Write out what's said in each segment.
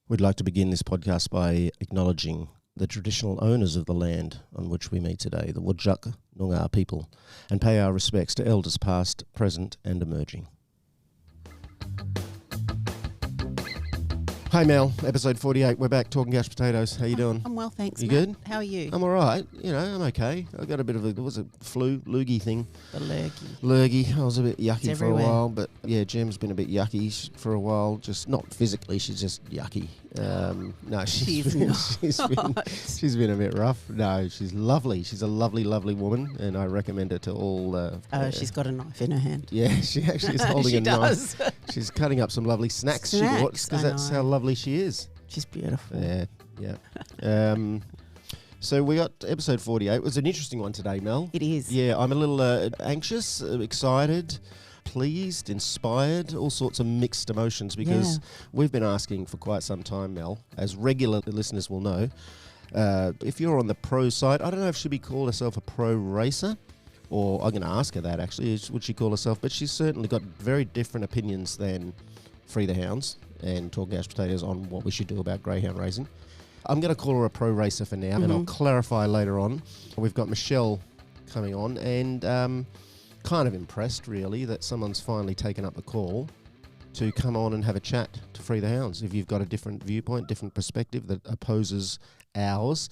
We'd like to begin this podcast by acknowledging the traditional owners of the land on which we meet today, the Whadjuk Noongar people, and pay our respects to elders past, present and emerging. Hey Mel, episode 48, we're back talking couch potatoes. How you doing? I'm well, thanks. You Matt. good? How are you? I'm all right. I'm okay. I got a bit of a lurgy thing. The lurgy. Lurgy. I was a bit yucky It's for a everywhere. while, but yeah, Gem's been a bit yucky for a while. Just not physically, she's just yucky. No, she's been a bit rough. No, she's lovely. She's a lovely, lovely woman, and I recommend her to all. She's got a knife in her hand. Yeah, she actually is holding She a does. knife. She's cutting up some lovely snacks she bought because I that's know. how lovely she is. She's beautiful. Yeah. So we got episode 48. It was an interesting one today, Mel. It is. Yeah, I'm a little anxious, excited, pleased, inspired, all sorts of mixed emotions because we've been asking for quite some time, Mel, as regular listeners will know, if you're on the pro side, I don't know if she'd be called herself a pro racer, or I'm going to ask her that actually, would she call herself, but she's certainly got very different opinions than Free the Hounds and Talking Couch Potatoes on what we should do about greyhound racing. I'm going to call her a pro racer for now, and I'll clarify later on. We've got Michelle coming on, and kind of impressed, really, that someone's finally taken up the call to come on and have a chat to Free the Hounds. If you've got a different viewpoint, different perspective that opposes ours,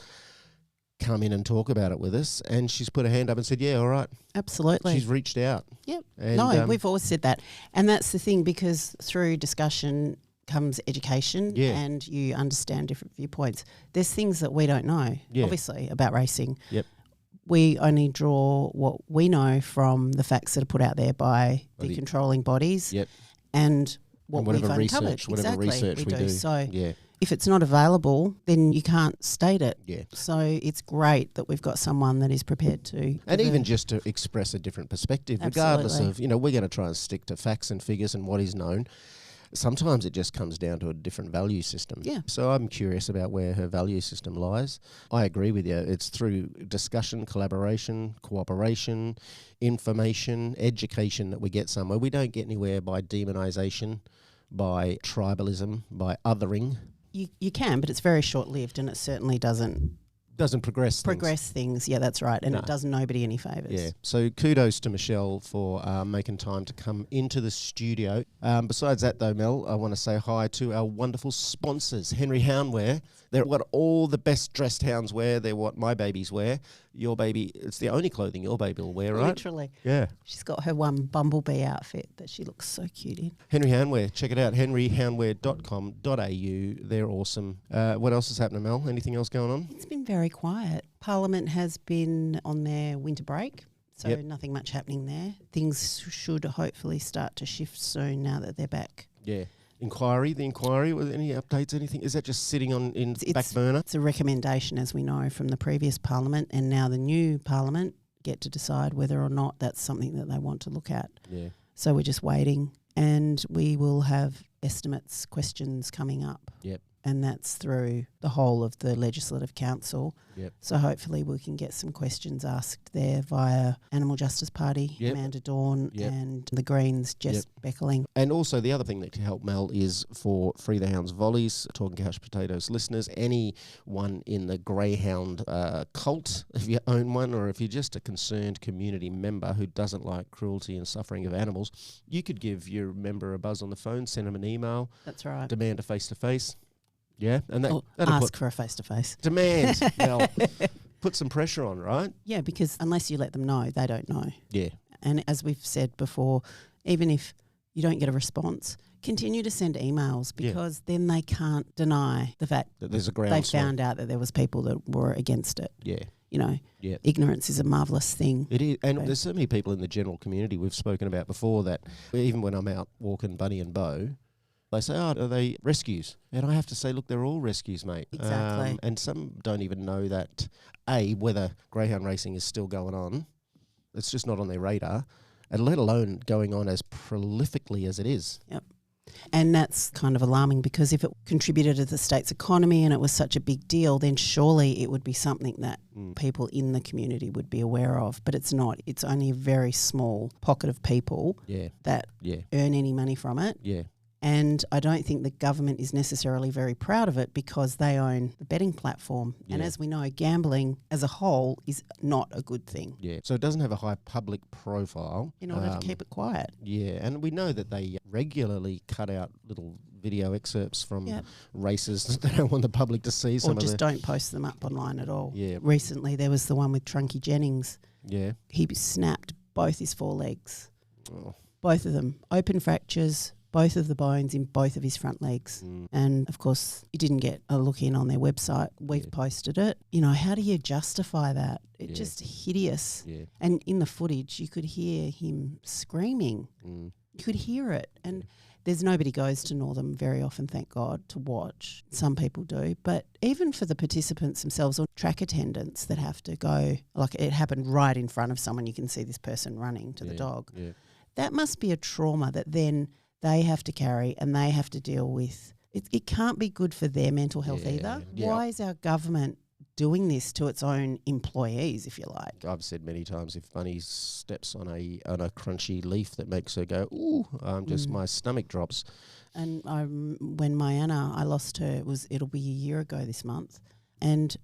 come in and talk about it with us. And she's put her hand up and said, yeah, all right. Absolutely. She's reached out. Yep. And, we've always said that. And that's the thing, because through discussion comes education and you understand different viewpoints. There's things that we don't know, obviously, about racing. Yep. We only draw what we know from the facts that are put out there by the controlling bodies and what we've uncovered. Whatever research we do. So if it's not available, then you can't state it. Yeah. So it's great that we've got someone that is prepared to. And even just to express a different perspective, regardless of, we're going to try and stick to facts and figures and what is known. Sometimes it just comes down to a different value system. Yeah. So I'm curious about where her value system lies. I agree with you. It's through discussion, collaboration, cooperation, information, education that we get somewhere. We don't get anywhere by demonisation, by tribalism, by othering. You can, but it's very short-lived, and it certainly doesn't progress things. Yeah, that's right. And it does nobody any favours. Yeah. So kudos to Michelle for making time to come into the studio. Besides that, though, Mel, I want to say hi to our wonderful sponsors, Henry Houndwear. They're what all the best dressed hounds wear. They're what my babies wear. Your baby, it's the only clothing your baby will wear, right? Literally. Yeah. She's got her one bumblebee outfit that she looks so cute in. Henry Houndwear. Check it out, henryhoundwear.com.au. They're awesome. What else is happening, Mel? Anything else going on? It's been very quiet. Parliament has been on their winter break, so nothing much happening there. Things should hopefully start to shift soon now that they're back. Yeah. The inquiry, with any updates, anything? Is that just sitting in back burner? It's a recommendation, as we know, from the previous Parliament, and now the new Parliament get to decide whether or not that's something that they want to look at. Yeah. So we're just waiting, and we will have estimates, questions coming up. Yep. And that's through the whole of the Legislative Council. Yep. So hopefully we can get some questions asked there via Animal Justice Party, Amanda Dawn, and the Greens, Jess Beckeling. And also the other thing that can help, Mel, is for Free the Hounds Volleys, Talking Couch Potatoes listeners, anyone in the Greyhound cult, if you own one, or if you're just a concerned community member who doesn't like cruelty and suffering of animals, you could give your member a buzz on the phone, send them an email. That's right. Demand a face-to-face. Yeah, and ask for a face-to-face. Demand. Well, put some pressure on, right? Yeah, because unless you let them know, they don't know. Yeah. And as we've said before, even if you don't get a response, continue to send emails, because then they can't deny the fact that there's a ground. They found out that there was people that were against it. Yeah. Ignorance is a marvellous thing. It is, and there's so many people in the general community we've spoken about before that even when I'm out walking Bunny and Bo, they say, are they rescues? And I have to say, look, they're all rescues, mate. Exactly. And some don't even know that, whether greyhound racing is still going on. It's just not on their radar, and let alone going on as prolifically as it is. Yep. And that's kind of alarming, because if it contributed to the state's economy and it was such a big deal, then surely it would be something that people in the community would be aware of. But it's not. It's only a very small pocket of people that earn any money from it. Yeah. And I don't think the government is necessarily very proud of it because they own the betting platform. Yeah. And as we know, gambling as a whole is not a good thing. Yeah, so it doesn't have a high public profile. In order to keep it quiet. Yeah, and we know that they regularly cut out little video excerpts from races that they don't want the public to see. Or just don't post them up online at all. Yeah. Recently there was the one with Trunky Jennings. Yeah. He snapped both his forelegs. Oh. Both of them. Open fractures, both of the bones in both of his front legs. And, of course, you didn't get a look in on their website. We've posted it. You know, how do you justify that? It's just hideous. Yeah. And in the footage, you could hear him screaming. You could hear it. And there's nobody goes to Northam very often, thank God, to watch. Some people do. But even for the participants themselves or track attendants that have to go, like it happened right in front of someone, you can see this person running to the dog. Yeah. That must be a trauma that then they have to carry and they have to deal with. It can't be good for their mental health either. Yeah. Why is our government doing this to its own employees, if you like? I've said many times, if Bunny steps on a crunchy leaf that makes her go, ooh, just my stomach drops. And when I lost her, it'll be a year ago this month, and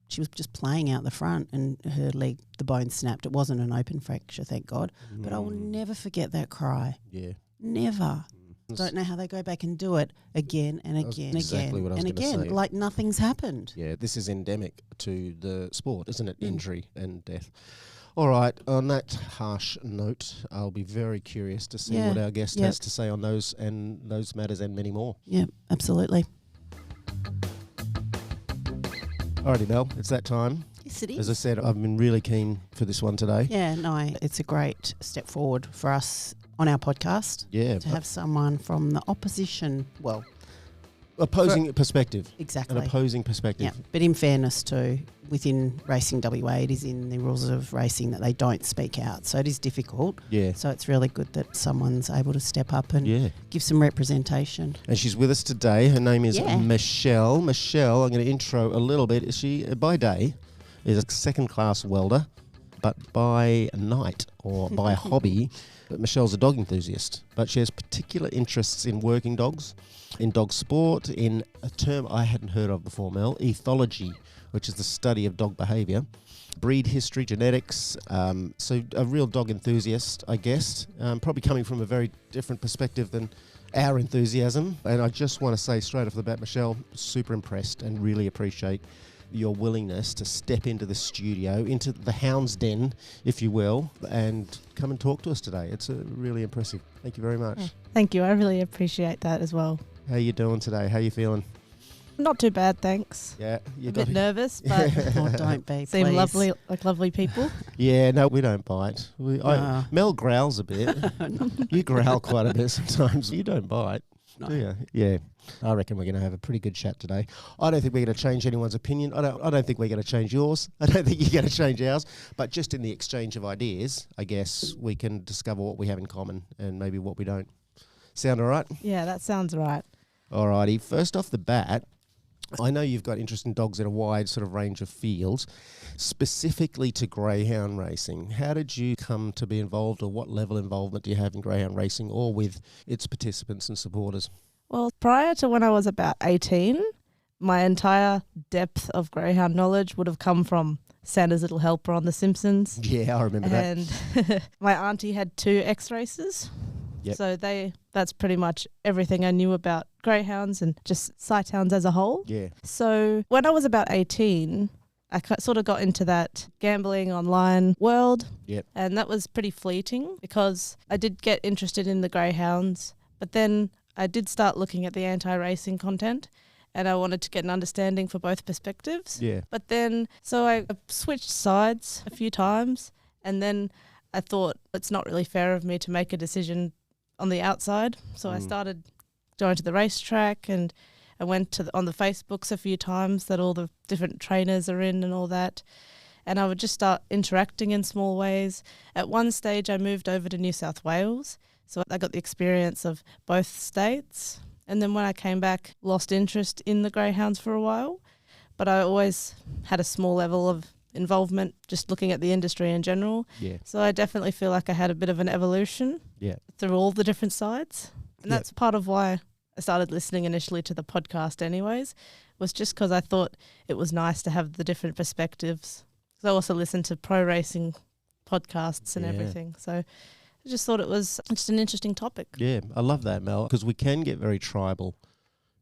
she was just playing out the front and her leg, the bone snapped. It wasn't an open fracture, thank God. But I will never forget that cry. Yeah. Never. Don't know how they go back and do it again and again and again, like nothing's happened. Yeah, this is endemic to the sport, isn't it? Injury and death. All right, on that harsh note, I'll be very curious to see what our guest has to say on those matters and many more. Yeah, absolutely. Alrighty, Mel, it's that time. Yes, it is. As I said, I've been really keen for this one today. Yeah, no, it's a great step forward for us on our podcast. Yeah. To have someone from the opposition, opposing perspective. Exactly. An opposing perspective. Yeah, but in fairness too, within Racing WA, it is in the rules of racing that they don't speak out. So it is difficult. Yeah. So it's really good that someone's able to step up and give some representation. And she's with us today. Her name is Michelle. Michelle, I'm going to intro a little bit. She, by day, is a second-class welder, but by night or by hobby, Michelle's a dog enthusiast. But she has particular interests in working dogs, in dog sport, in a term I hadn't heard of before, Mel, ethology, which is the study of dog behaviour, breed history, genetics. So a real dog enthusiast, I guess, probably coming from a very different perspective than our enthusiasm. And I just want to say straight off the bat, Michelle, super impressed and really appreciate your willingness to step into the studio, into the hound's den, if you will, and come and talk to us today. It's really impressive. Thank you very much. Yeah, thank you. I really appreciate that as well. How you doing today? How you feeling? Not too bad, thanks. Yeah, a bit nervous, but don't be. Seem please. lovely, like lovely people. Yeah, no, we don't bite. Mel growls a bit. You growl quite a bit sometimes. You don't bite. No. Do you? Yeah. I reckon we're going to have a pretty good chat today. I don't think we're going to change anyone's opinion. I don't think we're going to change yours. I don't think you're going to change ours. But just in the exchange of ideas, I guess we can discover what we have in common and maybe what we don't. Sound all right? Yeah, that sounds right. All righty. First off the bat, I know you've got interest in dogs in a wide sort of range of fields, specifically to greyhound racing. How did you come to be involved, or what level of involvement do you have in greyhound racing or with its participants and supporters? Well, prior to when I was about 18, my entire depth of greyhound knowledge would have come from Santa's Little Helper on The Simpsons. Yeah, I remember that. And my auntie had 2 X-races. Yep. So that's pretty much everything I knew about greyhounds and just sighthounds as a whole. Yeah. So when I was about 18, I sort of got into that gambling online world. Yep. And that was pretty fleeting because I did get interested in the greyhounds, but then I did start looking at the anti-racing content and I wanted to get an understanding for both perspectives. Yeah. But then, so I switched sides a few times and then I thought it's not really fair of me to make a decision on the outside. So I started going to the racetrack and I went on the Facebooks a few times that all the different trainers are in and all that. And I would just start interacting in small ways. At one stage, I moved over to New South Wales. So I got the experience of both states. And then when I came back, lost interest in the greyhounds for a while. But I always had a small level of involvement just looking at the industry in general. Yeah. So I definitely feel like I had a bit of an evolution through all the different sides. And that's part of why I started listening initially to the podcast anyways, was just because I thought it was nice to have the different perspectives. So I also listened to pro racing podcasts and everything. So I just thought it was just an interesting topic. Yeah, I love that, Mel, because we can get very tribal,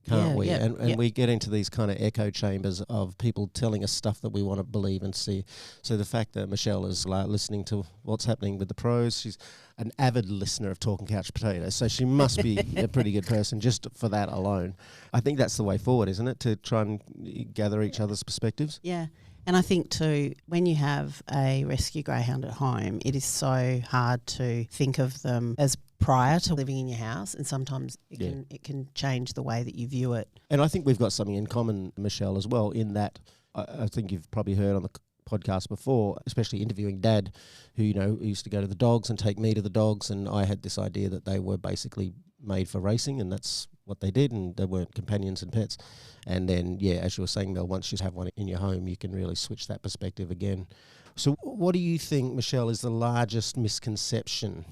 can't we? And we get into these kind of echo chambers of people telling us stuff that we want to believe and see. So the fact that Michelle is listening to what's happening with the pros, she's an avid listener of Talking Couch Potatoes, so she must be a pretty good person just for that alone. I think that's the way forward, isn't it, to try and gather each other's perspectives? Yeah. And I think too, when you have a rescue greyhound at home, it is so hard to think of them as prior to living in your house, and sometimes it can change the way that you view it. And I think we've got something in common, Michelle, as well, in that I think you've probably heard on the podcast before, especially interviewing Dad, who, you know, used to go to the dogs and take me to the dogs, and I had this idea that they were basically made for racing, and that's what they did, and they weren't companions and pets. And then, as you were saying, Mel, once you have one in your home, you can really switch that perspective again. So what do you think, Michelle, is the largest misconception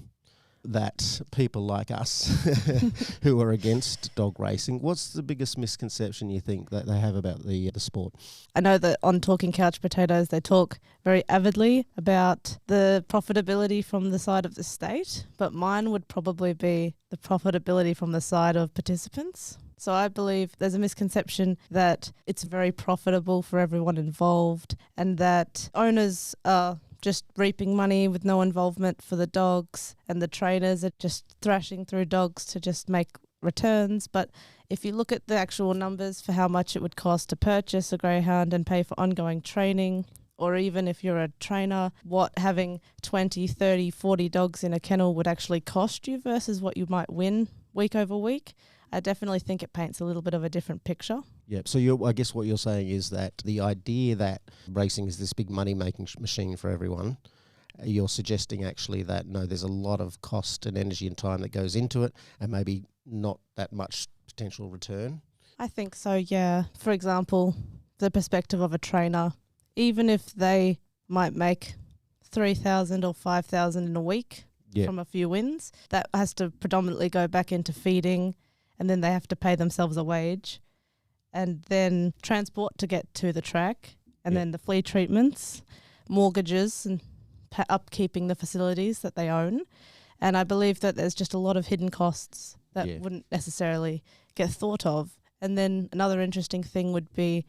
that people like us who are against dog racing, what's the biggest misconception you think that they have about the sport? I know that on Talking Couch Potatoes, they talk very avidly about the profitability from the side of the state, but mine would probably be the profitability from the side of participants. So I believe there's a misconception that it's very profitable for everyone involved and that owners are just reaping money with no involvement for the dogs, and the trainers are just thrashing through dogs to just make returns. But if you look at the actual numbers for how much it would cost to purchase a greyhound and pay for ongoing training, or even if you're a trainer, what having 20, 30, 40 dogs in a kennel would actually cost you versus what you might win week over week, I definitely think it paints a little bit of a different picture. Yeah, so I guess what you're saying is that the idea that racing is this big money-making machine for everyone, you're suggesting actually that, no, there's a lot of cost and energy and time that goes into it and maybe not that much potential return? I think so, yeah. For example, the perspective of a trainer, even if they might make 3,000 or 5,000 in a week from a few wins, that has to predominantly go back into feeding, and then they have to pay themselves a wage, and then transport to get to the track, and then the flea treatments, mortgages, and upkeeping the facilities that they own. And I believe that there's just a lot of hidden costs that wouldn't necessarily get thought of. And then another interesting thing would be,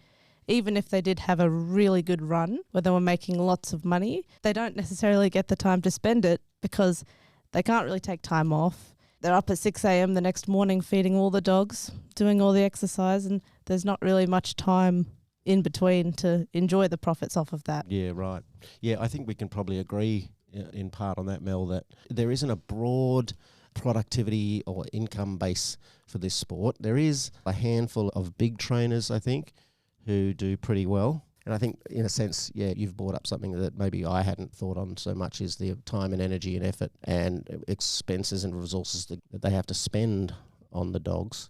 even if they did have a really good run where they were making lots of money, they don't necessarily get the time to spend it because they can't really take time off. They're up at 6 a.m. the next morning feeding all the dogs, doing all the exercise, and there's not really much time in between to enjoy the profits off of that. Yeah, right. Yeah, I think we can probably agree in part on that, Mel, that there isn't a broad productivity or income base for this sport. There is a handful of big trainers, I think, who do pretty well. And I think, in a sense, you've brought up something that maybe I hadn't thought on so much, is the time and energy and effort and expenses and resources that they have to spend on the dogs.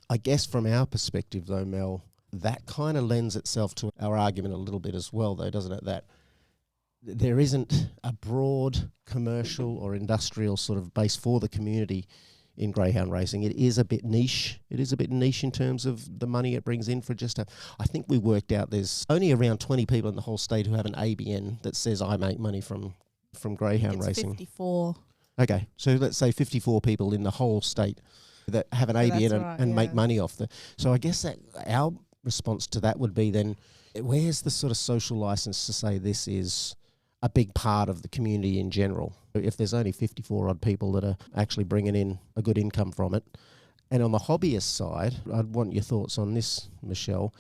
I guess from our perspective, though, Mel, that kind of lends itself to our argument a little bit as well, though, doesn't it? That there isn't a broad commercial or industrial sort of base for the community in greyhound racing. It is a bit niche. It is a bit niche in terms of the money it brings in for just I think we worked out there's only around 20 people in the whole state who have an ABN that says I make money from greyhound racing. 54. Okay, so let's say 54 people in the whole state that have an ABN and make money off the. So I guess that our response to that would be then, where's the sort of social license to say this is a big part of the community in general? If there's only 54 odd people that are actually bringing in a good income from it. And on the hobbyist side, I'd want your thoughts on this, Michelle.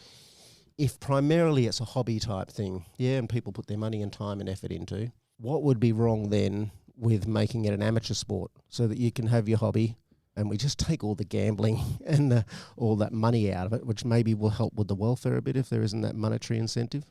If primarily it's a hobby type thing, and people put their money and time and effort into, what would be wrong then with making it an amateur sport so that you can have your hobby and we just take all the gambling and all that money out of it, which maybe will help with the welfare a bit if there isn't that monetary incentive?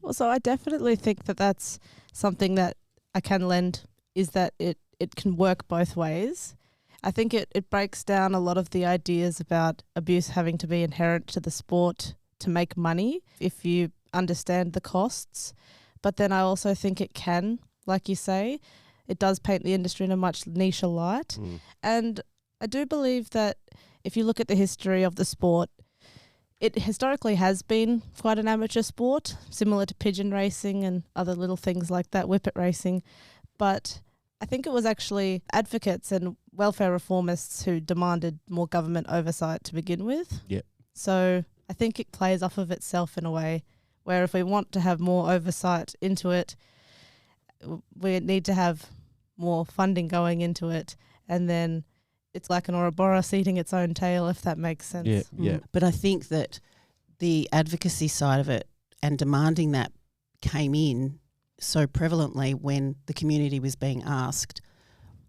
Well, so I definitely think that that's something that I can lend, is that it can work both ways. I think it breaks down a lot of the ideas about abuse having to be inherent to the sport to make money if you understand the costs. But then I also think it can, like you say, it does paint the industry in a much nicher light. And I do believe that if you look at the history of the sport, it historically has been quite an amateur sport, similar to pigeon racing and other little things like that, whippet racing. But I think it was actually advocates and welfare reformists who demanded more government oversight to begin with. Yep. So I think it plays off of itself in a way where if we want to have more oversight into it, we need to have more funding going into it, and then it's like an Ouroboros eating its own tail, if that makes sense. Yeah, yeah. But I think that the advocacy side of it and demanding that came in so prevalently when the community was being asked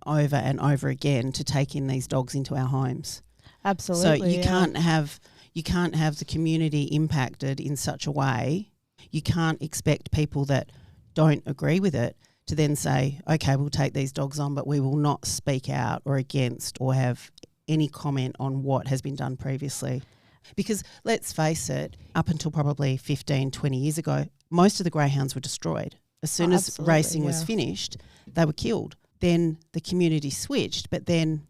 over and over again to take in these dogs into our homes. Absolutely. So you can't have the community impacted in such a way. You can't expect people that don't agree with it to then say, okay, we'll take these dogs on, but we will not speak out or against or have any comment on what has been done previously. Because let's face it, up until probably 15, 20 years ago, most of the greyhounds were destroyed. As soon as racing was finished, they were killed. Then the community switched, but then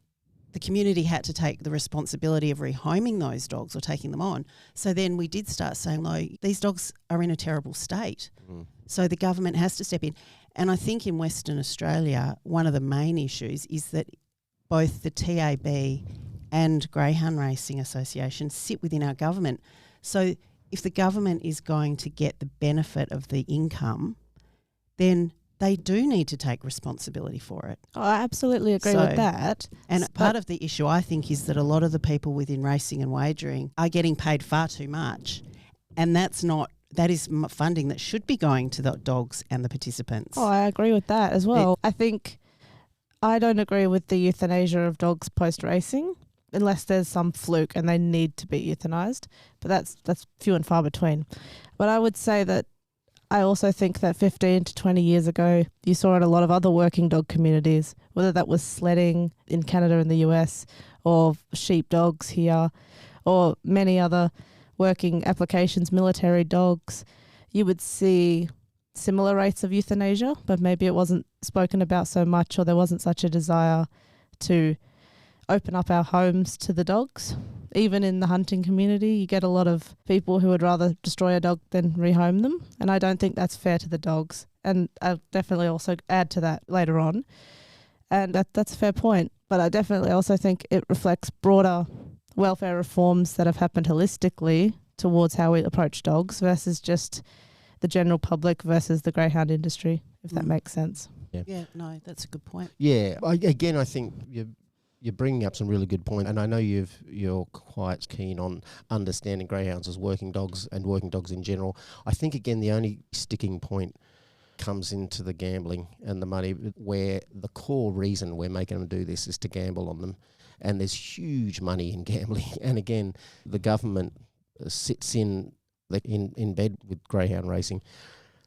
the community had to take the responsibility of rehoming those dogs or taking them on. So then we did start saying, like, these dogs are in a terrible state. So the government has to step in. And I think in Western Australia, one of the main issues is that both the TAB and Greyhound Racing Association sit within our government. So if the government is going to get the benefit of the income, then they do need to take responsibility for it. Oh, I absolutely agree with that. And part of the issue, I think, is that a lot of the people within racing and wagering are getting paid far too much. And that is funding that should be going to the dogs and the participants. Oh, I agree with that as well. I think I don't agree with the euthanasia of dogs post-racing unless there's some fluke and they need to be euthanized. But that's few and far between. But I would say that I also think that 15 to 20 years ago, you saw in a lot of other working dog communities, whether that was sledding in Canada and the US or sheep dogs here or many other working applications, military dogs, you would see similar rates of euthanasia, but maybe it wasn't spoken about so much or there wasn't such a desire to open up our homes to the dogs. Even in the hunting community, you get a lot of people who would rather destroy a dog than rehome them. And I don't think that's fair to the dogs. And I'll definitely also add to that later on. And that's a fair point. But I definitely also think it reflects broader welfare reforms that have happened holistically towards how we approach dogs versus just the general public versus the greyhound industry, if that makes sense. Yeah, no, that's a good point. Yeah, I think you're bringing up some really good points, and I know you're quite keen on understanding greyhounds as working dogs and working dogs in general. I think, again, the only sticking point comes into the gambling and the money, where the core reason we're making them do this is to gamble on them. And there's huge money in gambling. And again, the government sits in bed with greyhound racing.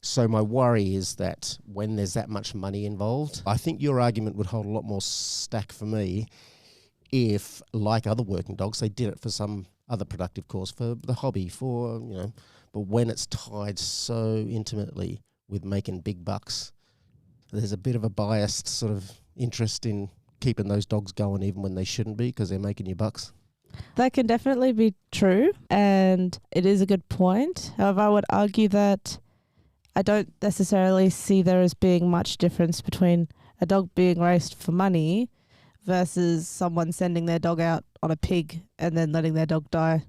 So my worry is that when there's that much money involved, I think your argument would hold a lot more stack for me if, like other working dogs, they did it for some other productive cause, for the hobby, but when it's tied so intimately with making big bucks, there's a bit of a biased sort of interest in keeping those dogs going even when they shouldn't be because they're making you bucks. That can definitely be true, and it is a good point. However, I would argue that I don't necessarily see there as being much difference between a dog being raced for money versus someone sending their dog out on a pig and then letting their dog die,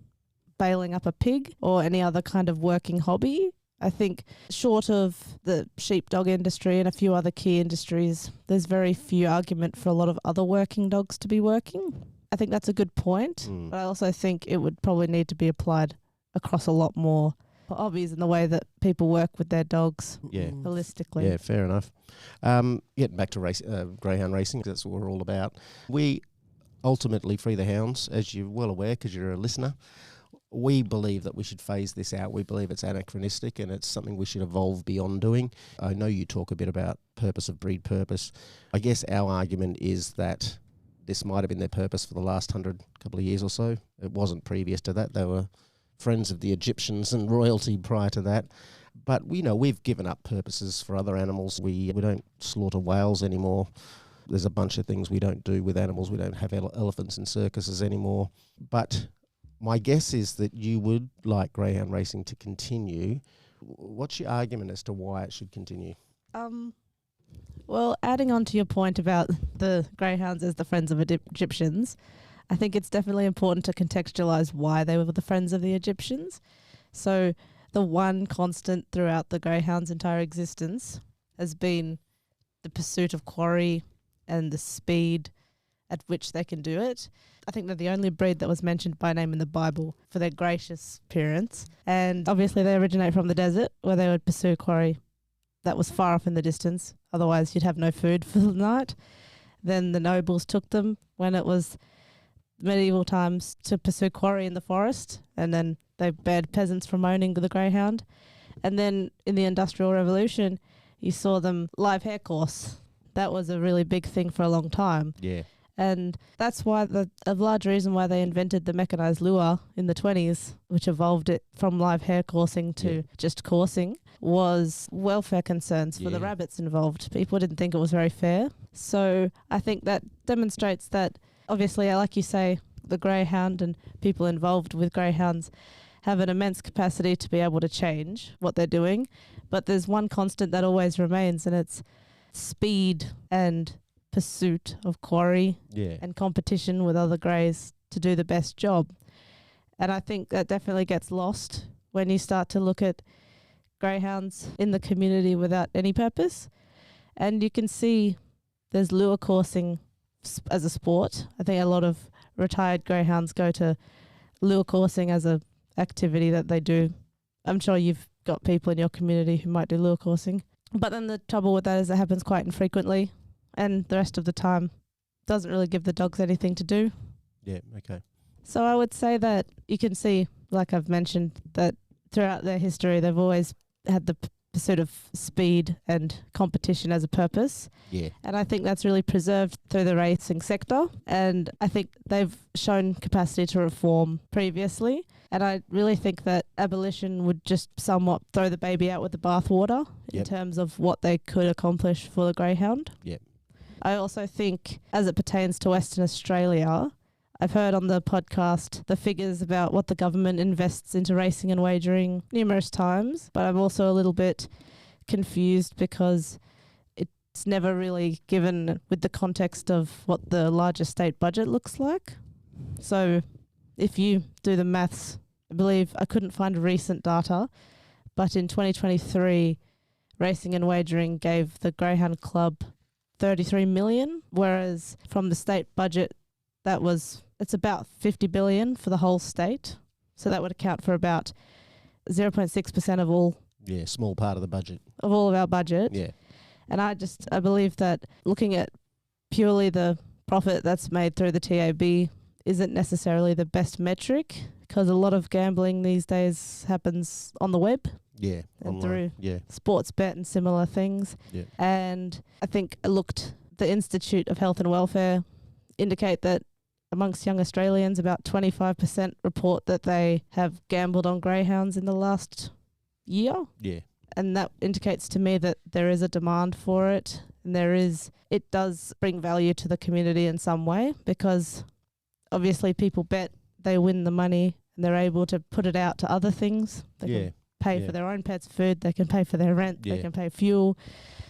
bailing up a pig or any other kind of working hobby. I think short of the sheepdog industry and a few other key industries, there's very few argument for a lot of other working dogs to be working. I think that's a good point, but I also think it would probably need to be applied across a lot more hobbies in the way that people work with their dogs holistically. Yeah, fair enough. Getting back to greyhound racing, that's what we're all about. We ultimately Free the Hounds, as you're well aware because you're a listener, we believe that we should phase this out. We believe it's anachronistic and it's something we should evolve beyond doing. I know you talk a bit about purpose of breed purpose. I guess our argument is that this might have been their purpose for the last couple of years or so. It wasn't previous to that. They were friends of the Egyptians and royalty prior to that. But we've given up purposes for other animals. We don't slaughter whales anymore. there's a bunch of things we don't do with animals. We don't have elephants in circuses anymore. But my guess is that you would like greyhound racing to continue. What's your argument as to why it should continue? Well, adding on to your point about the greyhounds as the friends of Egyptians, I think it's definitely important to contextualise why they were the friends of the Egyptians. So the one constant throughout the greyhound's entire existence has been the pursuit of quarry and the speed at which they can do it. I think they're the only breed that was mentioned by name in the Bible for their gracious appearance. And obviously they originate from the desert, where they would pursue quarry that was far off in the distance. Otherwise you'd have no food for the night. Then the nobles took them when it was medieval times to pursue quarry in the forest, and then they banned peasants from owning the greyhound. And then in the Industrial Revolution, you saw them live hare course. That was a really big thing for a long time. Yeah. And that's why a large reason why they invented the mechanized lure in the 20s, which evolved it from live hare coursing to just coursing, was welfare concerns for the rabbits involved. People didn't think it was very fair. So I think that demonstrates that, obviously, like you say, the greyhound and people involved with greyhounds have an immense capacity to be able to change what they're doing. But there's one constant that always remains, and it's speed and pursuit of quarry and competition with other greys to do the best job. And I think that definitely gets lost when you start to look at greyhounds in the community without any purpose. And you can see there's lure coursing as a sport. I think a lot of retired greyhounds go to lure coursing as a activity that they do. I'm sure you've got people in your community who might do lure coursing. But then the trouble with that is it happens quite infrequently, and the rest of the time doesn't really give the dogs anything to do. Yeah, okay. So I would say that you can see, like I've mentioned, that throughout their history they've always had the pursuit of speed and competition as a purpose. Yeah. And I think that's really preserved through the racing sector. And I think they've shown capacity to reform previously. And I really think that abolition would just somewhat throw the baby out with the bathwater in terms of what they could accomplish for the greyhound. Yep. I also think, as it pertains to Western Australia, I've heard on the podcast the figures about what the government invests into racing and wagering numerous times, but I'm also a little bit confused because it's never really given with the context of what the larger state budget looks like. So if you do the maths, I believe I couldn't find recent data, but in 2023, racing and wagering gave the Greyhound Club 33 million, whereas from the state budget, it's about 50 billion for the whole state. So that would account for about 0.6% of all. Yeah, small part of the budget. Of all of our budget. Yeah. And I believe that looking at purely the profit that's made through the TAB isn't necessarily the best metric, because a lot of gambling these days happens on the web. Yeah. And online. through sports bet and similar things. Yeah. And I think the Institute of Health and Welfare indicate that amongst young Australians, about 25% report that they have gambled on greyhounds in the last year. Yeah. And that indicates to me that there is a demand for it, and it does bring value to the community in some way, because obviously people bet, they win the money, and they're able to put it out to other things. They can pay for their own pets' food, they can pay for their rent, they can pay fuel.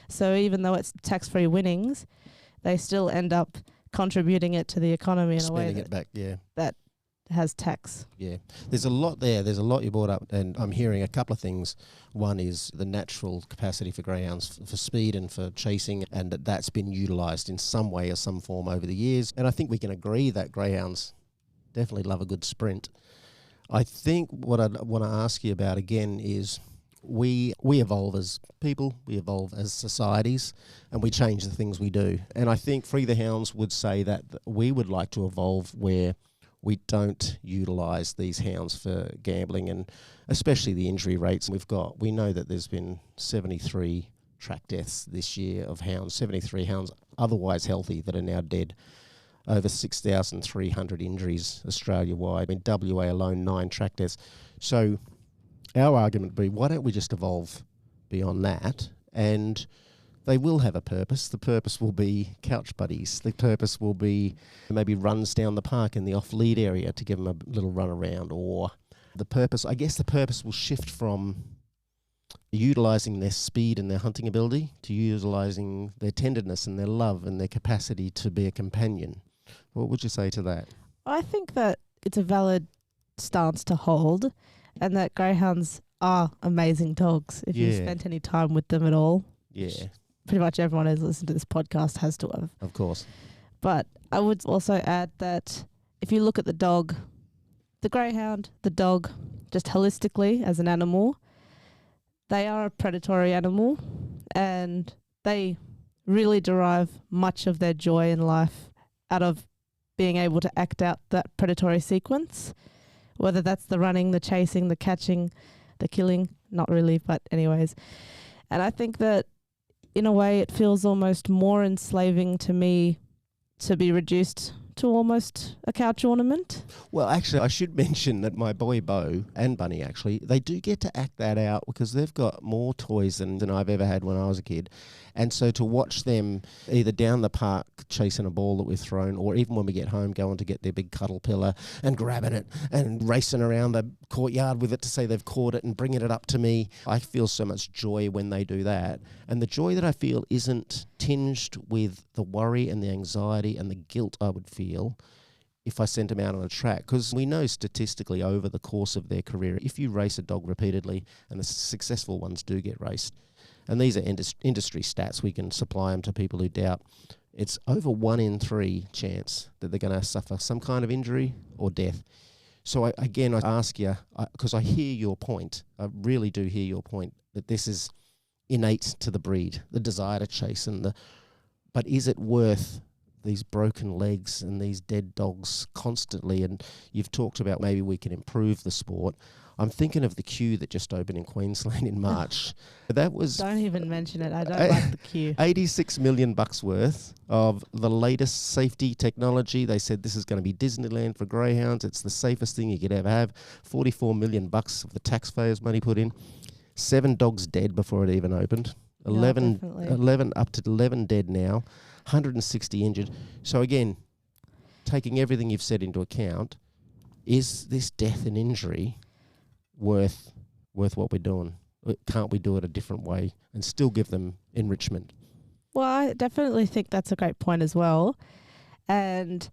So even though it's tax-free winnings, they still end up contributing it to the economy in a way that has tax. Yeah. There's a lot there. There's a lot you brought up, and I'm hearing a couple of things. One is the natural capacity for greyhounds for speed and for chasing, and that's been utilised in some way or some form over the years. And I think we can agree that greyhounds definitely love a good sprint. I think what I want to ask you about again is we evolve as people, we evolve as societies, and we change the things we do. And I think Free the Hounds would say that we would like to evolve where we don't utilise these hounds for gambling, and especially the injury rates we've got. We know that there's been 73 track deaths this year of hounds, 73 hounds otherwise healthy that are now dead. Over 6,300 injuries Australia-wide. In WA alone, 9 track deaths. So our argument would be, why don't we just evolve beyond that? And they will have a purpose. The purpose will be couch buddies. The purpose will be maybe runs down the park in the off-lead area to give them a little run around. Or the purpose will shift from utilising their speed and their hunting ability to utilising their tenderness and their love and their capacity to be a companion. What would you say to that? I think that it's a valid stance to hold, and that greyhounds are amazing dogs if you've spent any time with them at all. Yeah. Pretty much everyone who's listened to this podcast has to have. Of course. But I would also add that if you look at the dog, the greyhound, the dog, just holistically as an animal, they are a predatory animal, and they really derive much of their joy in life out of being able to act out that predatory sequence, whether that's the running, the chasing, the catching, the killing, not really, but anyways. And I think that in a way it feels almost more enslaving to me to be reduced to almost a couch ornament. Well, actually, I should mention that my boy Bo and Bunny, actually, they do get to act that out because they've got more toys than I've ever had when I was a kid. And so to watch them either down the park chasing a ball that we've thrown, or even when we get home going to get their big cuddle pillar and grabbing it and racing around the courtyard with it to say they've caught it and bringing it up to me, I feel so much joy when they do that. And the joy that I feel isn't tinged with the worry and the anxiety and the guilt I would feel if I sent them out on a track. Because we know statistically over the course of their career, if you race a dog repeatedly, and the successful ones do get raced, and these are industry stats, we can supply them to people who doubt, it's over 1 in 3 chance that they're going to suffer some kind of injury or death. So I ask you, because I hear your point, I really do hear your point, that this is innate to the breed, the desire to chase, but is it worth these broken legs and these dead dogs constantly? And you've talked about maybe we can improve the sport. I'm thinking of the queue that just opened in Queensland in March. That was... Don't even mention it. I don't like the queue. $86 million worth of the latest safety technology. They said this is going to be Disneyland for greyhounds. It's the safest thing you could ever have. $44 million of the taxpayers' money put in. 7 dogs dead before it even opened. 11 up to 11 dead now. 160 injured. So again, taking everything you've said into account, is this death and injury worth what we're doing? Can't we do it a different way and still give them enrichment? Well, I definitely think that's a great point as well. And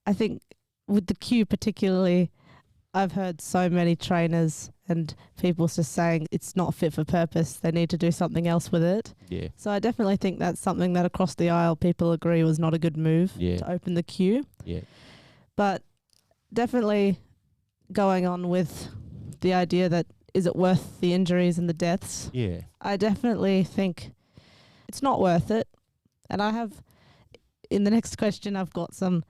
I think with the queue particularly, I've heard so many trainers and people just saying it's not fit for purpose. They need to do something else with it. Yeah. So I definitely think that's something that across the aisle people agree was not a good move to open the queue. Yeah. But definitely going on with the idea that is it worth the injuries and the deaths? Yeah. I definitely think it's not worth it. And I have, in the next question, I've got some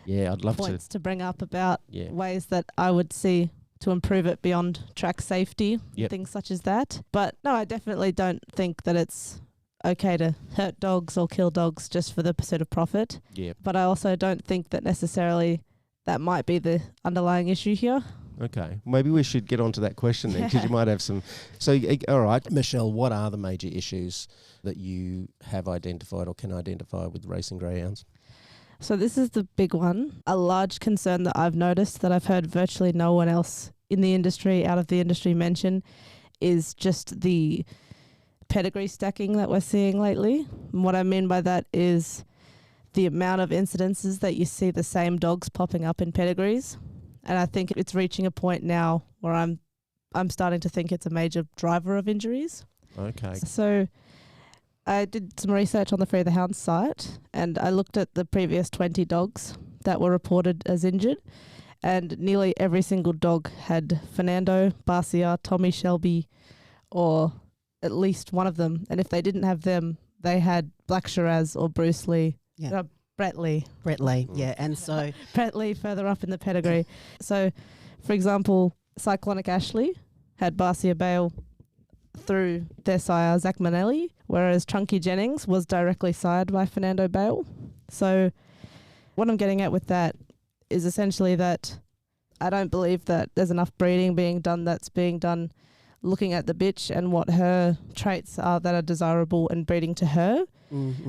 I'd love points to bring up about ways that I would see to improve it beyond track safety, things such as that. But no, I definitely don't think that it's okay to hurt dogs or kill dogs just for the pursuit of profit. Yeah. But I also don't think that necessarily that might be the underlying issue here. Okay. Maybe we should get onto that question then, because you might have some... So, all right, Michelle, what are the major issues that you have identified or can identify with racing greyhounds? So this is the big one. A large concern that I've noticed that I've heard virtually no one else in the industry, out of the industry, mention is just the pedigree stacking that we're seeing lately. And what I mean by that is the amount of incidences that you see the same dogs popping up in pedigrees. And I think it's reaching a point now where I'm starting to think it's a major driver of injuries. Okay. So I did some research on the Free the Hounds site, and I looked at the previous 20 dogs that were reported as injured, and nearly every single dog had Fernando, Barcia, Tommy Shelby, or at least one of them. And if they didn't have them, they had Black Shiraz or Bruce Lee. Yeah. Brett Lee. Yeah. And so Brett Lee further up in the pedigree. So, for example, Cyclonic Ashley had Barcia Bale through their sire, Zach Manelli, whereas Chunky Jennings was directly sired by Fernando Bale. So what I'm getting at with that is essentially that I don't believe that there's enough breeding being done that's being done looking at the bitch and what her traits are that are desirable and breeding to her.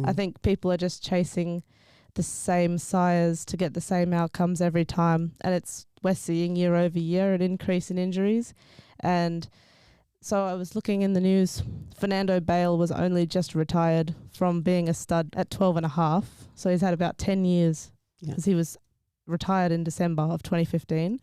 I think people are just chasing the same sires to get the same outcomes every time, and we're seeing year over year an increase in injuries. And so I was looking in the news, Fernando Bale was only just retired from being a stud at 12 and a half. So he's had about 10 years because he was retired in December of 2015.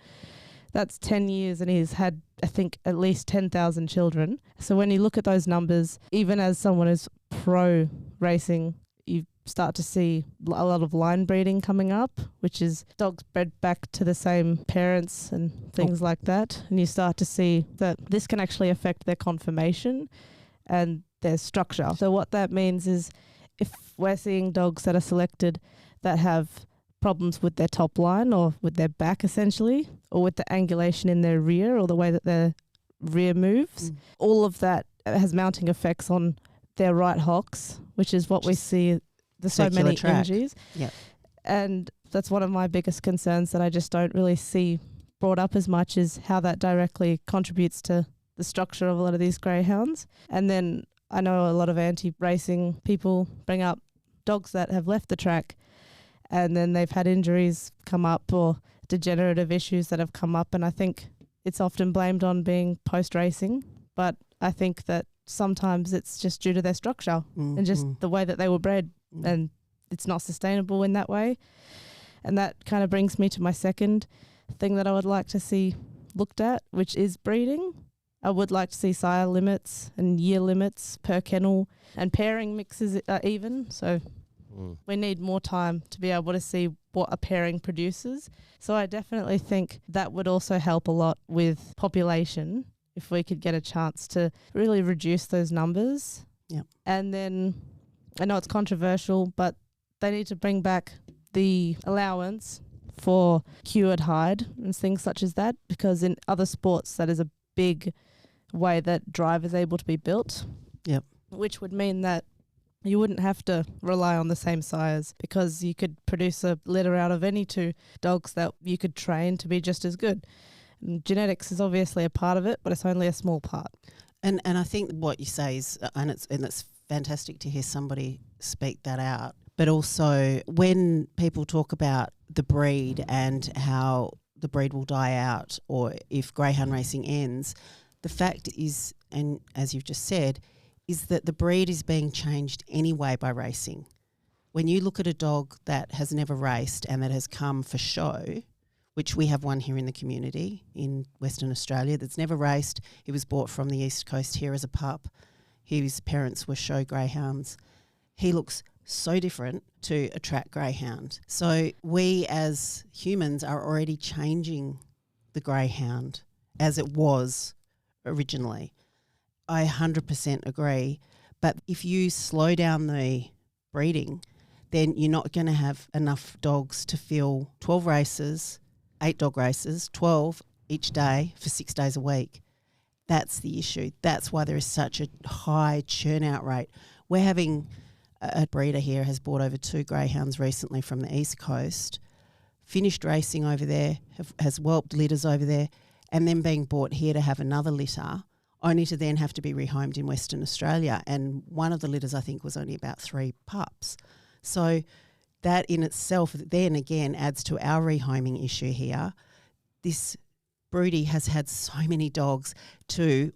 That's 10 years and he's had, I think, at least 10,000 children. So when you look at those numbers, even as someone who's pro racing, you start to see a lot of line breeding coming up, which is dogs bred back to the same parents and things like that. And you start to see that this can actually affect their conformation and their structure. So what that means is if we're seeing dogs that are selected that have problems with their top line or with their back essentially, or with the angulation in their rear or the way that their rear moves, all of that has mounting effects on their right hocks, which is what we see there's so many injuries. Yep. And that's one of my biggest concerns that I just don't really see brought up as much, is how that directly contributes to the structure of a lot of these greyhounds. And then I know a lot of anti-racing people bring up dogs that have left the track and then they've had injuries come up or degenerative issues that have come up. And I think it's often blamed on being post-racing, but I think that sometimes it's just due to their structure and just the way that they were bred. And it's not sustainable in that way. And that kind of brings me to my second thing that I would like to see looked at, which is breeding. I would like to see sire limits and year limits per kennel and pairing mixes even. So we need more time to be able to see what a pairing produces. So I definitely think that would also help a lot with population if we could get a chance to really reduce those numbers. Yep. And then I know it's controversial, but they need to bring back the allowance for cured hide and things such as that, because in other sports that is a big way that drive is able to be built. Yep. Which would mean that you wouldn't have to rely on the same sires, because you could produce a litter out of any two dogs that you could train to be just as good. And genetics is obviously a part of it, but it's only a small part. And I think what you say is, and it's fantastic to hear somebody speak that out. But also when people talk about the breed and how the breed will die out, or if greyhound racing ends, the fact is, and as you've just said, is that the breed is being changed anyway by racing. When you look at a dog that has never raced and that has come for show, which we have one here in the community in Western Australia that's never raced. He was bought from the East Coast here as a pup. His parents were show greyhounds. He looks so different to a track greyhound. So we as humans are already changing the greyhound as it was originally. I 100% agree. But if you slow down the breeding, then you're not going to have enough dogs to fill 12 races, 8 dog races, 12 each day for 6 days a week. That's the issue. That's why there is such a high churn out rate. We're having a breeder here has bought over 2 greyhounds recently from the East Coast, finished racing over there, has whelped litters over there, and then being bought here to have another litter, only to then have to be rehomed in Western Australia. And one of the litters, I think, was only about 3 pups. So that in itself then again adds to our rehoming issue here. This broody has had so many dogs to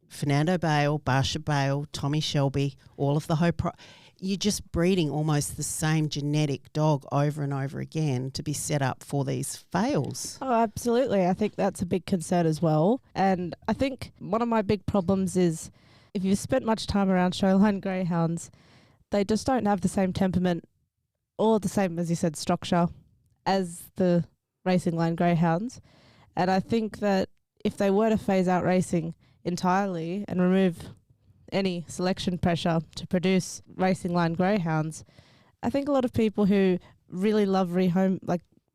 Fernando Bale, Barsha Bale, Tommy Shelby, all of the you're just breeding almost the same genetic dog over and over again to be set up for these fails. Oh, absolutely. I think that's a big concern as well. And I think one of my big problems is if you've spent much time around showline greyhounds, they just don't have the same temperament or the same, as you said, structure as the racing line greyhounds. And I think that if they were to phase out racing entirely and remove any selection pressure to produce racing line greyhounds, I think a lot of people who really love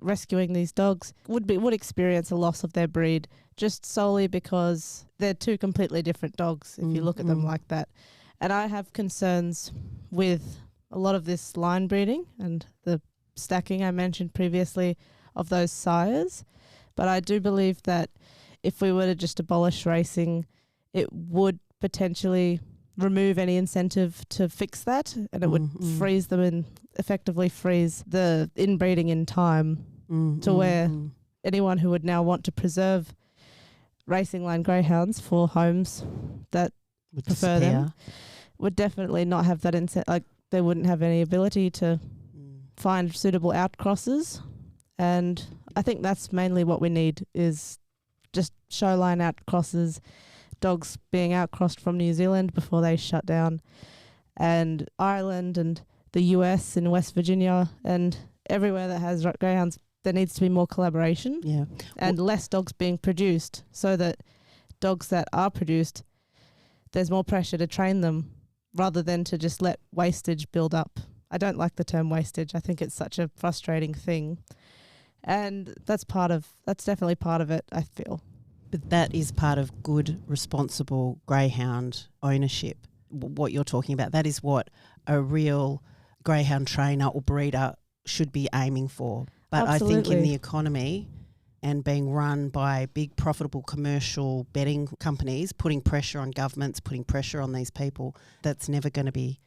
rescuing these dogs would experience a loss of their breed just solely because they're 2 completely different dogs if you look at them like that. And I have concerns with a lot of this line breeding and the stacking I mentioned previously of those sires. But I do believe that if we were to just abolish racing it would potentially remove any incentive to fix that, and it would freeze them and effectively freeze the inbreeding in time to where anyone who would now want to preserve racing line greyhounds for homes that would prefer them would definitely not have that incentive. Like, they wouldn't have any ability to find suitable outcrosses. And I think that's mainly what we need, is just show line outcrosses, dogs being outcrossed from New Zealand before they shut down, and Ireland and the US and West Virginia and everywhere that has greyhounds. There needs to be more collaboration and less dogs being produced, so that dogs that are produced, there's more pressure to train them rather than to just let wastage build up. I don't like the term wastage. I think it's such a frustrating thing. And that's definitely part of it, I feel. But that is part of good, responsible greyhound ownership. What you're talking about, that is what a real greyhound trainer or breeder should be aiming for. But Absolutely. I think in the economy and being run by big profitable commercial betting companies, putting pressure on governments, putting pressure on these people, that's never going to be...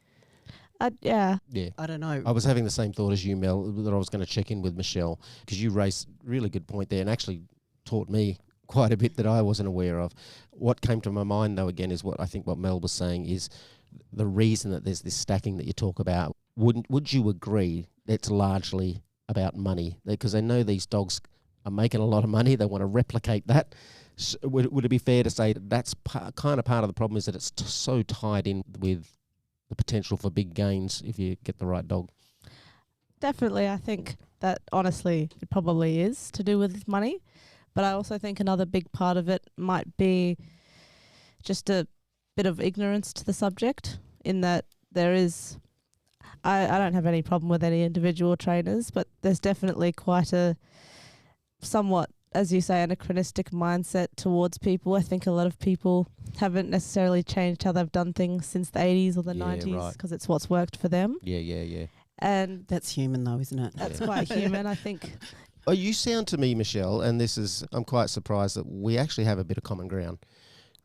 Yeah. I don't know. I was having the same thought as you, Mel, that I was going to check in with Michelle, because you raised a really good point there and actually taught me quite a bit that I wasn't aware of. What came to my mind, though, again, is what I think what Mel was saying is the reason that there's this stacking that you talk about. Would you agree it's largely about money? Because they know these dogs are making a lot of money. They want to replicate that. So would it be fair to say that that's kind of part of the problem, is that it's so tied in with the potential for big gains if you get the right dog? Definitely. I think that honestly it probably is to do with money. But I also think another big part of it might be just a bit of ignorance to the subject, in that there is... I don't have any problem with any individual trainers, but there's definitely quite a somewhat, as you say, anachronistic mindset towards people. I think a lot of people haven't necessarily changed how they've done things since the 80s or the 90s, because it's what's worked for them. Yeah. And that's human though, isn't it? That's quite human, I think. Oh, you sound to me, Michelle, and I'm quite surprised that we actually have a bit of common ground,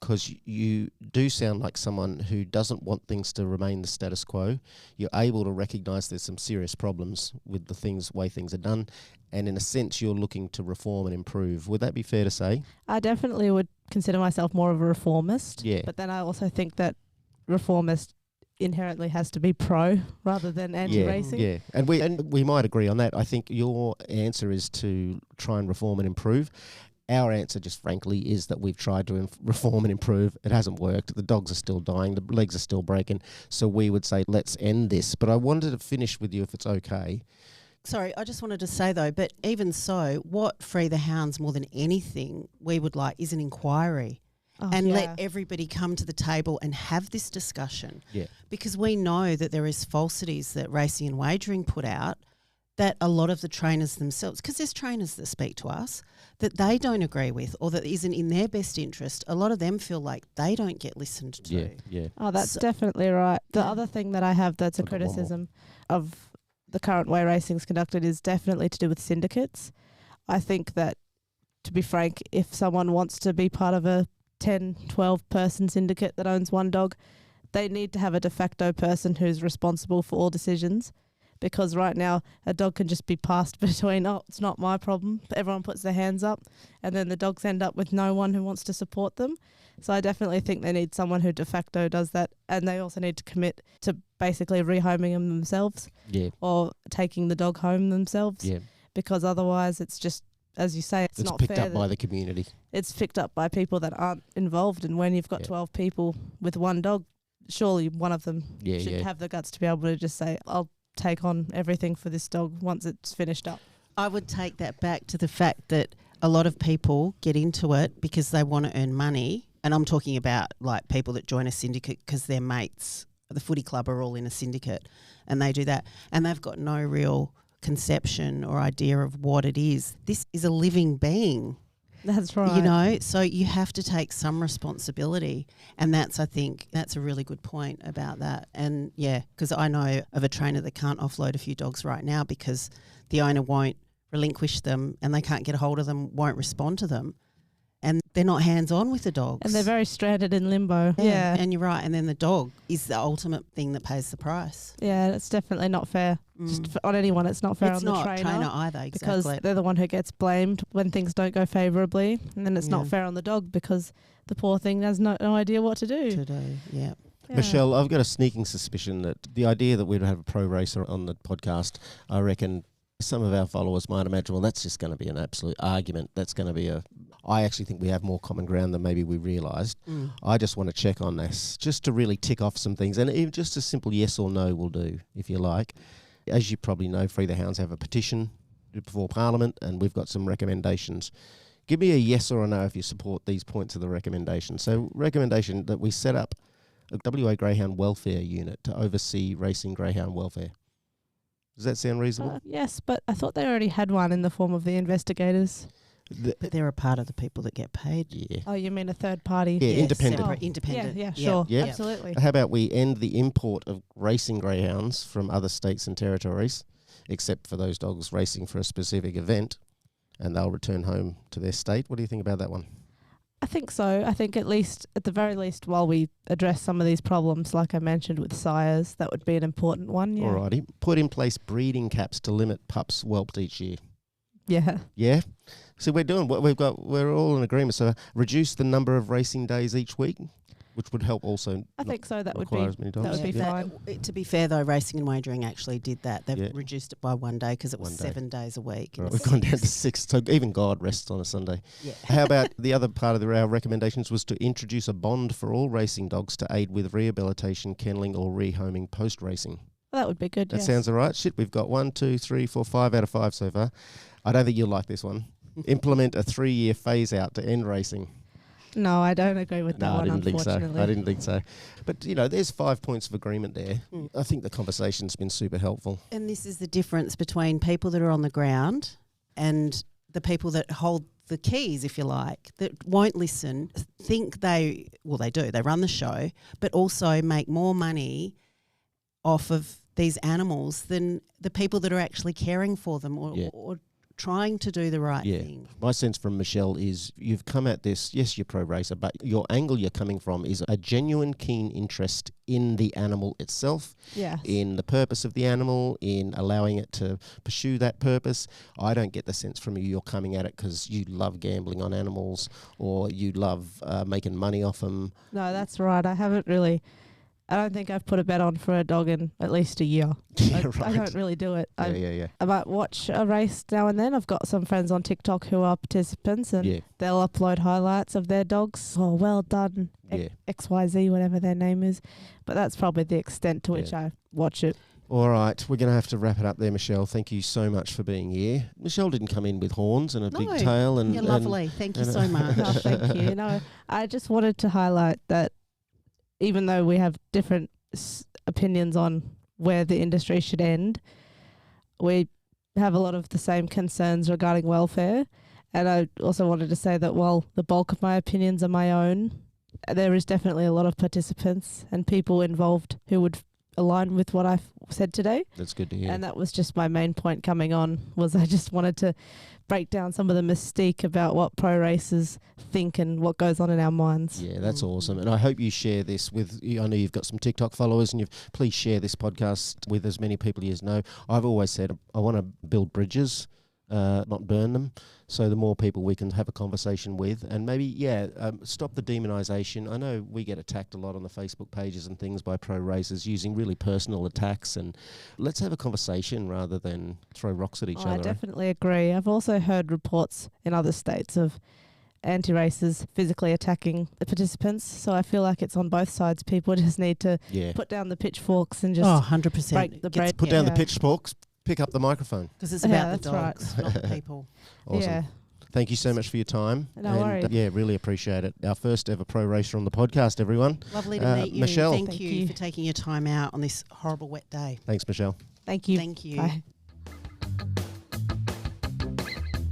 because you do sound like someone who doesn't want things to remain the status quo. You're able to recognise there's some serious problems with the way things are done, and in a sense you're looking to reform and improve. Would that be fair to say? I definitely would consider myself more of a reformist. Yeah. But then I also think that reformist inherently has to be pro rather than anti-racing. Yeah, and we might agree on that. I think your answer is to try and reform and improve. Our answer, just frankly, is that we've tried to reform and improve. It hasn't worked. The dogs are still dying. The legs are still breaking. So we would say, let's end this. But I wanted to finish with you, if it's okay. Sorry, I just wanted to say though, but even so, what Free the Hounds more than anything we would like is an inquiry. Let everybody come to the table and have this discussion. Yeah. Because we know that there is falsities that Racing and Wagering put out, that a lot of the trainers themselves, because there's trainers that speak to us, that they don't agree with or that isn't in their best interest. A lot of them feel like they don't get listened to. Yeah. Oh, that's definitely right. The other thing that I have that's a criticism of the current way racing's conducted is definitely to do with syndicates. I think that, to be frank, if someone wants to be part of a 10, 12 person syndicate that owns one dog, they need to have a de facto person who's responsible for all decisions, because right now a dog can just be passed between, it's not my problem, everyone puts their hands up, and then the dogs end up with no one who wants to support them. So I definitely think they need someone who de facto does that, and they also need to commit to basically rehoming them themselves or taking the dog home themselves, because otherwise it's just, as you say, it's not fair. It's picked up by the community. It's picked up by people that aren't involved. And when you've got 12 people with one dog, surely one of them should have the guts to be able to just say, I'll take on everything for this dog once it's finished up. I would take that back to the fact that a lot of people get into it because they want to earn money. And I'm talking about like people that join a syndicate because their mates, the footy club, are all in a syndicate, and they do that. And they've got no real conception or idea of what it is. This is a living being. That's right. You know, so you have to take some responsibility. And I think that's a really good point about that. And because I know of a trainer that can't offload a few dogs right now because the owner won't relinquish them and they can't get a hold of them, won't respond to them. And they're not hands-on with the dogs. And they're very stranded in limbo. Yeah. And you're right. And then the dog is the ultimate thing that pays the price. Yeah, it's definitely not fair. Just on anyone, it's not fair It's on the not trainer either, exactly. because they're the one who gets blamed when things don't go favourably. And then it's not fair on the dog because the poor thing has no idea what to do. Yeah. Michelle, I've got a sneaking suspicion that the idea that we'd have a pro racer on the podcast, I reckon some of our followers might imagine, well, that's just going to be an absolute argument. That's going to be I actually think we have more common ground than maybe we realised. I just want to check on this, just to really tick off some things. And even just a simple yes or no will do, if you like. As you probably know, Free the Hounds have a petition before Parliament, and we've got some recommendations. Give me a yes or a no if you support these points of the recommendation. So recommendation that we set up a WA Greyhound welfare unit to oversee racing greyhound welfare. Does that sound reasonable? Yes, but I thought they already had one in the form of the investigators. But they're a part of the people that get paid. Yeah. Oh, you mean a third party? Yeah, independent. Separate, independent. Yeah, sure. Yeah. Absolutely. How about we end the import of racing greyhounds from other states and territories, except for those dogs racing for a specific event, and they'll return home to their state? What do you think about that one? I think so. I think at the very least, while we address some of these problems, like I mentioned with sires, that would be an important one. Yeah. Alrighty. Put in place breeding caps to limit pups whelped each year. Yeah. Yeah? So we're doing what we're all in agreement. So reduce the number of racing days each week, which would help also. I think so. That would require be as many dogs. that would be fine. To be fair, though, Racing and Wagering actually did that. They've reduced it by 1 day because it was 1 day. 7 days a week. Right, we've gone down to 6. So even God rests on a Sunday. Yeah. How about the other part of our recommendations was to introduce a bond for all racing dogs to aid with rehabilitation, kenneling or rehoming post-racing. That would be good. That sounds all right. Shit, we've got 1, 2, 3, 4, 5 out of 5 so far. I don't think you'll like this one. Implement a 3-year phase out to end racing. No, I don't agree with that one, I didn't think so. unfortunately. I didn't think so. But, there's 5 points of agreement there. I think the conversation's been super helpful. And this is the difference between people that are on the ground and the people that hold the keys, if you like, that won't listen, think they do, they run the show, but also make more money off of these animals than the people that are actually caring for them or trying to do the right thing. My sense from Michelle is you've come at this, yes, you're pro racer, but your angle you're coming from is a genuine keen interest in the animal itself, in the purpose of the animal, in allowing it to pursue that purpose. I don't get the sense from you're coming at it because you love gambling on animals or you love making money off them. No, that's right. I don't think I've put a bet on for a dog in at least a year. I don't really do it. Yeah. I might watch a race now and then. I've got some friends on TikTok who are participants and they'll upload highlights of their dogs. Oh, well done, XYZ, whatever their name is. But that's probably the extent to which I watch it. All right, we're going to have to wrap it up there, Michelle. Thank you so much for being here. Michelle didn't come in with horns and a big tail. You're lovely. Thank you so much. Oh, thank you. No, I just wanted to highlight that even though we have different opinions on where the industry should end, we have a lot of the same concerns regarding welfare. And I also wanted to say that while the bulk of my opinions are my own, there is definitely a lot of participants and people involved who would align with what I've said today. That's good to hear. And that was just my main point coming on, was I just wanted to break down some of the mystique about what pro racers think and what goes on in our minds. Yeah, that's awesome. And I hope you share this with, I know you've got some TikTok followers, and please share this podcast with as many people as know. I've always said I want to build bridges, not burn them. So the more people we can have a conversation with, and maybe, stop the demonisation. I know we get attacked a lot on the Facebook pages and things by pro racers using really personal attacks, and let's have a conversation rather than throw rocks at each other. I definitely agree. I've also heard reports in other states of anti-racers physically attacking the participants, so I feel like it's on both sides. People just need to put down the pitchforks and just 100%. break the bread. Put down the pitchforks. Pick up the microphone. Because it's about the dogs, not the people. Awesome. Yeah. Thank you so much for your time. No worries. Really appreciate it. Our first ever pro racer on the podcast, everyone. Lovely to meet you. Michelle. Thank you for taking your time out on this horrible wet day. Thanks, Michelle. Thank you. Thank you. Bye.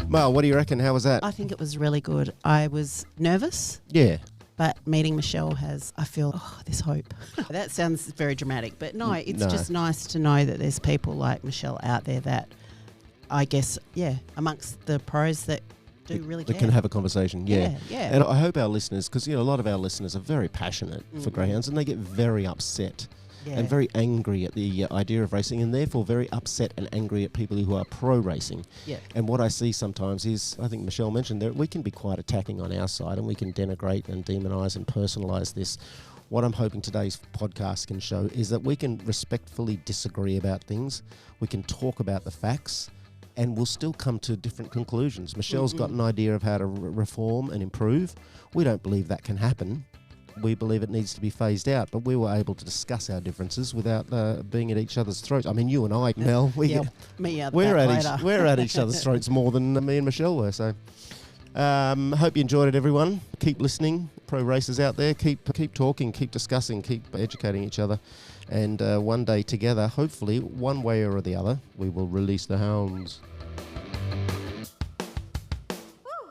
Mel, what do you reckon? How was that? I think it was really good. I was nervous. Yeah. But meeting Michelle I feel, there's hope. That sounds very dramatic, but no, it's just nice to know that there's people like Michelle out there that I guess, amongst the pros that do really That care. can have a conversation, yeah. Yeah. And I hope our listeners, because, a lot of our listeners are very passionate for greyhounds, and they get very upset and very angry at the idea of racing, and therefore very upset and angry at people who are pro-racing. Yeah. And what I see sometimes is, I think Michelle mentioned, that we can be quite attacking on our side, and we can denigrate and demonise and personalise this. What I'm hoping today's podcast can show is that we can respectfully disagree about things, we can talk about the facts, and we'll still come to different conclusions. Michelle's got an idea of how to reform and improve. We don't believe that can happen. We believe it needs to be phased out, but we were able to discuss our differences without being at each other's throats. I mean, you and I, Mel, we're at each other's throats more than me and Michelle were. So, hope you enjoyed it, everyone. Keep listening, pro racers out there. Keep talking, keep discussing, keep educating each other, and one day together, hopefully, one way or the other, we will release the hounds.